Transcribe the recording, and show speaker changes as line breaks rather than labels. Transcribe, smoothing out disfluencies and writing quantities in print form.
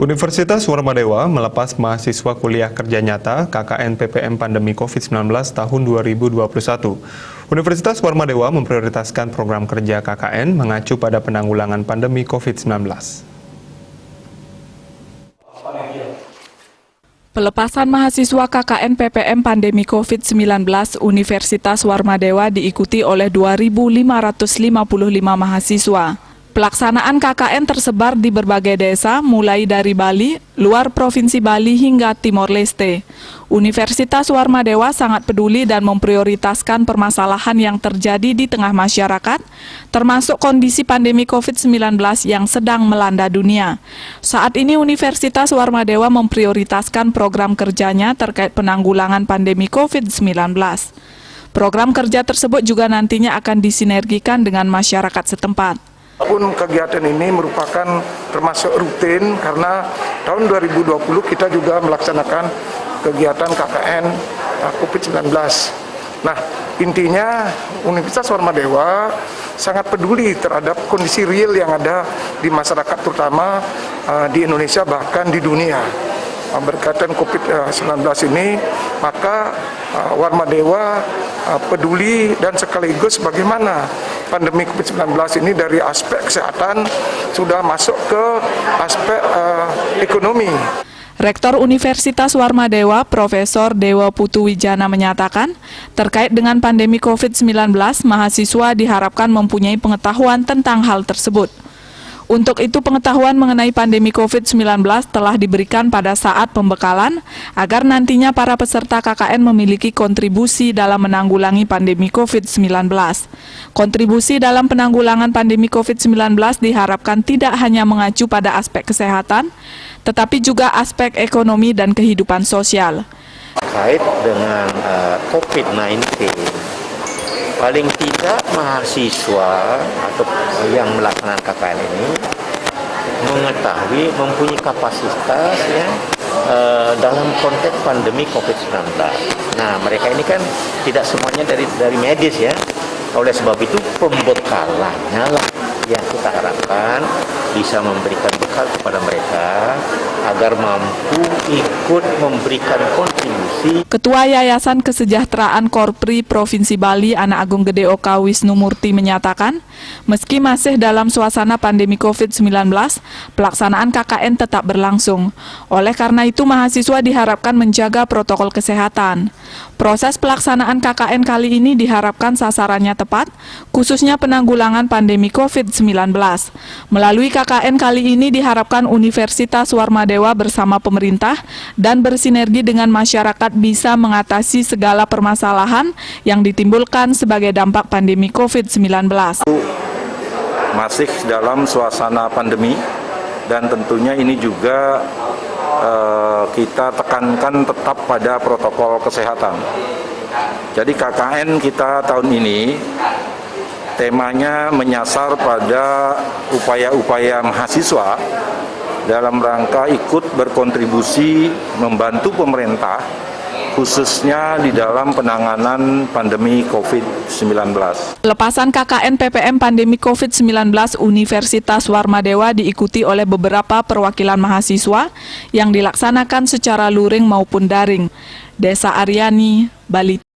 Universitas Warmadewa melepas mahasiswa kuliah kerja nyata KKN PPM Pandemi COVID-19 tahun 2021. Universitas Warmadewa memprioritaskan program kerja KKN mengacu pada penanggulangan pandemi COVID-19.
Pelepasan mahasiswa KKN PPM Pandemi COVID-19 Universitas Warmadewa diikuti oleh 2.555 mahasiswa. Pelaksanaan KKN tersebar di berbagai desa, mulai dari Bali, luar Provinsi Bali hingga Timor Leste. Universitas Warmadewa sangat peduli dan memprioritaskan permasalahan yang terjadi di tengah masyarakat, termasuk kondisi pandemi COVID-19 yang sedang melanda dunia. Saat ini Universitas Warmadewa memprioritaskan program kerjanya terkait penanggulangan pandemi COVID-19. Program kerja tersebut juga nantinya akan disinergikan dengan masyarakat setempat.
Pun kegiatan ini merupakan termasuk rutin karena tahun 2020 kita juga melaksanakan kegiatan KKN COVID-19. Nah, intinya Universitas Warmadewa sangat peduli terhadap kondisi real yang ada di masyarakat, terutama di Indonesia bahkan di dunia. Berkaitan COVID-19 ini, maka Warmadewa peduli dan sekaligus bagaimana pandemi COVID-19 ini dari aspek kesehatan sudah masuk ke aspek ekonomi.
Rektor Universitas Warmadewa, Profesor Dewa Putuwijana menyatakan, terkait dengan pandemi COVID-19, mahasiswa diharapkan mempunyai pengetahuan tentang hal tersebut. Untuk itu, pengetahuan mengenai pandemi COVID-19 telah diberikan pada saat pembekalan agar nantinya para peserta KKN memiliki kontribusi dalam menanggulangi pandemi COVID-19. Kontribusi dalam penanggulangan pandemi COVID-19 diharapkan tidak hanya mengacu pada aspek kesehatan, tetapi juga aspek ekonomi dan kehidupan sosial.
Terkait dengan COVID-19, paling tidak mahasiswa atau yang melaksanakan KKN ini mengetahui, mempunyai kapasitas ya, dalam konteks pandemi COVID-19. Nah, mereka ini kan tidak semuanya dari medis ya. Oleh sebab itu pembekalannya lah yang kita harapkan bisa memberikan bekal kepada mereka agar mampu ikut memberikan kontribusi.
Ketua Yayasan Kesejahteraan Korpri Provinsi Bali Anak Agung Gede Oka Wisnu Murti menyatakan, meski masih dalam suasana pandemi COVID-19, pelaksanaan KKN tetap berlangsung. Oleh karena itu, mahasiswa diharapkan menjaga protokol kesehatan. Proses pelaksanaan KKN kali ini diharapkan sasarannya tepat, khususnya penanggulangan pandemi COVID-19. Melalui KKN kali ini diharapkan Universitas Warmadewa bersama pemerintah dan bersinergi dengan masyarakat bisa mengatasi segala permasalahan yang ditimbulkan sebagai dampak pandemi COVID-19.
Masih dalam suasana pandemi dan tentunya ini juga kita tekankan tetap pada protokol kesehatan. Jadi KKN kita tahun ini temanya menyasar pada upaya-upaya mahasiswa dalam rangka ikut berkontribusi membantu pemerintah khususnya di dalam penanganan pandemi COVID-19.
Pelepasan KKN PPM Pandemi COVID-19 Universitas Warmadewa diikuti oleh beberapa perwakilan mahasiswa yang dilaksanakan secara luring maupun daring. Desa Aryani, Bali.